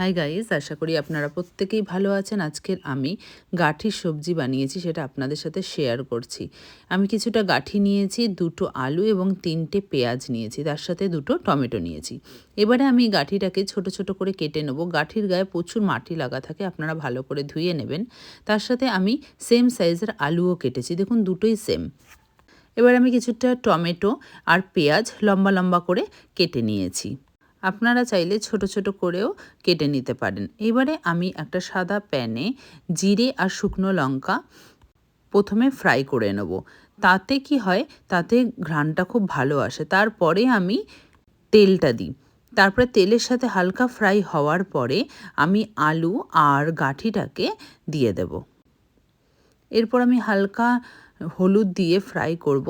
Hi guys, আশা করি আপনারা প্রত্যেকেই ভালো আছেন। আজকের আমি গাঠির সবজি বানিয়েছি, সেটা আপনাদের সাথে শেয়ার করছি। আমি কিছুটা গাঠি নিয়েছি, দুটো আলু এবং 3টে পেঁয়াজ নিয়েছি, তার সাথে দুটো টমেটো নিয়েছি। এবারে আমি গাঠিটাকে ছোট ছোট করে কেটে নেব। গাঠির গায়ে প্রচুর মাটি লাগা থাকে, আপনারা ভালো করে ধুয়ে নেবেন। তার সাথে আমি সেম সাইজের আলুও কেটেছি, দেখুন দুটোই সেম। এবার আমি কিছুটা টমেটো আর পেঁয়াজ লম্বা লম্বা করে কেটে নিয়েছি। আপনারা চাইলে ছোট ছোট করেও কেটে নিতে পারেন। এবারে আমি একটা সাদা প্যানে জিরে আর শুকনো লঙ্কা প্রথমে ফ্রাই করে নেব। তাতে কি হয়, তাতে ঘ্রাণটা খুব ভালো আসে। তারপরে আমি তেলটা দিই। তারপরে তেলের সাথে হালকা ফ্রাই হওয়ার পরে আমি আলু আর গাঠিটাকে দিয়ে দেব। এরপর আমি হালকা হলুদ দিয়ে ফ্রাই করব।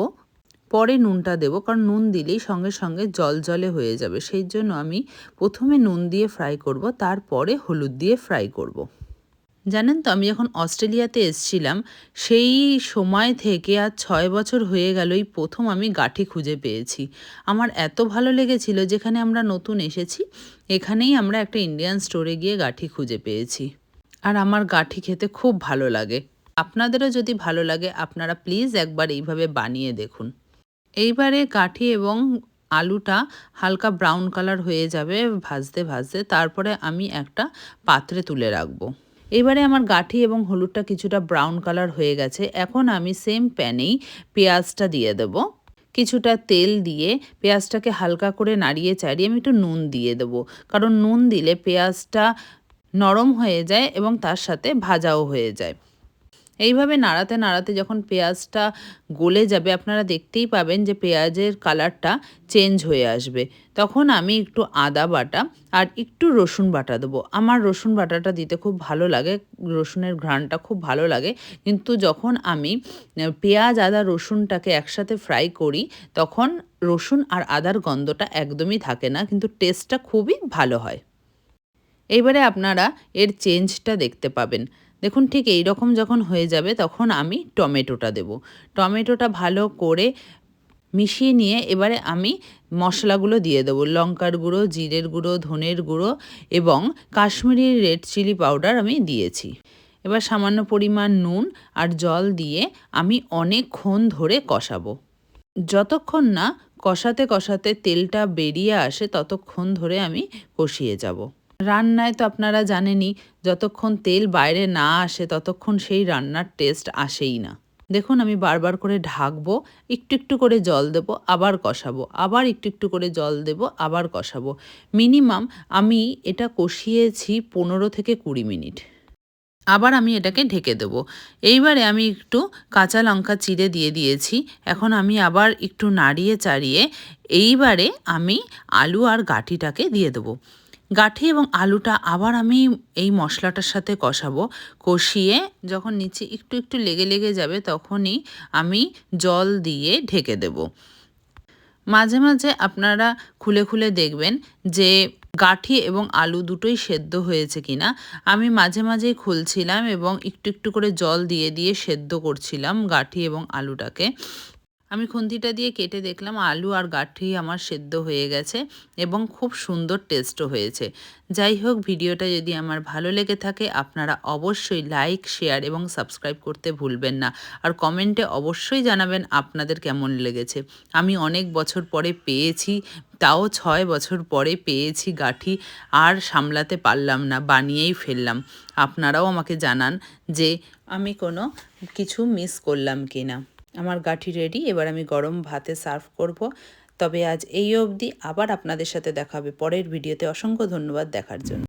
পরে নুনটা দেব, কারণ নুন দিলেই সঙ্গে সঙ্গে জলজলে হয়ে যাবে। সেই জন্য আমি প্রথমে নুন দিয়ে ফ্রাই করব, তারপরে হলুদ দিয়ে ফ্রাই করব। জানেন তো, আমি যখন অস্ট্রেলিয়াতে এসেছিলাম সেই সময় থেকে আজ 6 বছর হয়ে গেল এই প্রথম আমি গাঠি খুঁজে পেয়েছি। আমার এত ভালো লেগেছিল, যেখানে আমরা নতুন এসেছি এখানেই আমরা একটা ইন্ডিয়ান স্টোরে গিয়ে গাঠি খুঁজে পেয়েছি। আর আমার গাঠি খেতে খুব ভালো লাগে। আপনাদেরও যদি ভালো লাগে আপনারা প্লিজ একবার এইভাবে বানিয়ে দেখুন। এইবারে গাঠি এবং আলুটা হালকা ব্রাউন কালার হয়ে যাবে ভাজতে ভাজতে, তারপরে আমি একটা পাত্রে তুলে রাখবো। এবারে আমার গাঠি এবং হলুদটা কিছুটা ব্রাউন কালার হয়ে গেছে। এখন আমি সেম প্যানেই পেঁয়াজটা দিয়ে দেব। কিছুটা তেল দিয়ে পেঁয়াজটাকে হালকা করে নাড়িয়ে চাড়িয়ে আমি একটু নুন দিয়ে দেবো, কারণ নুন দিলে পেঁয়াজটা নরম হয়ে যায় এবং তার সাথে ভাজাও হয়ে যায়। এইভাবে নাড়াতে নাড়াতে যখন পেঁয়াজটা গলে যাবে, আপনারা দেখতেই পাবেন যে পেঁয়াজের কালারটা চেঞ্জ হয়ে আসবে। তখন আমি একটু আদা বাটা আর একটু রসুন বাটা দেবো। আমার রসুন বাটাটা দিতে খুব ভালো লাগে, রসুনের ঘ্রাণটা খুব ভালো লাগে। কিন্তু যখন আমি পেঁয়াজ আদা রসুনটাকে একসাথে ফ্রাই করি, তখন রসুন আর আদার গন্ধটা একদমই থাকে না, কিন্তু টেস্টটা খুবই ভালো হয়। এইবারে আপনারা এর চেঞ্জটা দেখতে পাবেন। দেখুন ঠিক এই রকম যখন হয়ে যাবে তখন আমি টমেটোটা দেব। টমেটোটা ভালো করে মিশিয়ে নিয়ে এবারে আমি মশলাগুলো দিয়ে দেবো। লঙ্কার গুঁড়ো, জিরের গুঁড়ো, ধনের গুঁড়ো এবং কাশ্মীরি রেড চিলি পাউডার আমি দিয়েছি। এবার সামান্য পরিমাণ নুন আর জল দিয়ে আমি অনেকক্ষণ ধরে কষাবো। যতক্ষণ না কষাতে কষাতে তেলটা বেরিয়ে আসে ততক্ষণ ধরে আমি কষিয়ে যাব। রান্নায় তো আপনারা জানেনই, যতক্ষণ তেল বাইরে না আসে ততক্ষণ সেই রান্নার টেস্ট আসেই না। দেখুন আমি বারবার করে ঢাকবো, একটু একটু করে জল দেব, আবার কষাবো, আবার একটু একটু করে জল দেব, আবার কষাবো। মিনিমাম আমি এটা কষিয়েছি 15 থেকে 20 মিনিট। আবার আমি এটাকে ঢেকে দেব। এইবারে আমি একটু কাঁচা লঙ্কা চিড়ে দিয়ে দিয়েছি। এখন আমি আবার একটু নাড়িয়ে চাড়িয়ে এইবারে আমি আলু আর গাঠিটাকে দিয়ে দেবো। গাঠি এবং আলুটা আবার আমি এই মশলাটার সাথে কষাবো। কষিয়ে যখন নিচে একটু একটু লেগে লেগে যাবে তখনই আমি জল দিয়ে ঢেকে দেব। মাঝে মাঝে আপনারা খুলে খুলে দেখবেন যে গাঠি এবং আলু দুটোই সেদ্ধ হয়েছে কিনা। আমি মাঝে মাঝেই খুলছিলাম এবং একটু একটু করে জল দিয়ে দিয়ে সেদ্ধ করছিলাম গাঠি এবং আলুটাকে। আমি খুন্তিটা দিয়ে কেটে দেখলাম আলু আর গাঠি আমার সেদ্ধ হয়ে গেছে এবং খুব সুন্দর টেস্টও হয়েছে। যাই হোক, ভিডিওটা যদি আমার ভালো লেগে থাকে আপনারা অবশ্যই লাইক, শেয়ার এবং সাবস্ক্রাইব করতে ভুলবেন না। আর কমেন্টে অবশ্যই জানাবেন আপনাদের কেমন লেগেছে। আমি অনেক বছর পরে পেয়েছি, তাও 6 বছর পরে পেয়েছি গাঠি, আর সামলাতে পারলাম না, বানিয়েই ফেললাম। আপনারাও আমাকে জানান যে আমি কোনো কিছু মিস করলাম কি না। আমার গাঠি রেডি, এবার আমি গরম ভাতে সার্ভ করব। তবে আজ এই অবধি, আবার আপনাদের সাথে দেখা হবে পরের ভিডিওতে। অসংখ্য ধন্যবাদ দেখার জন্য।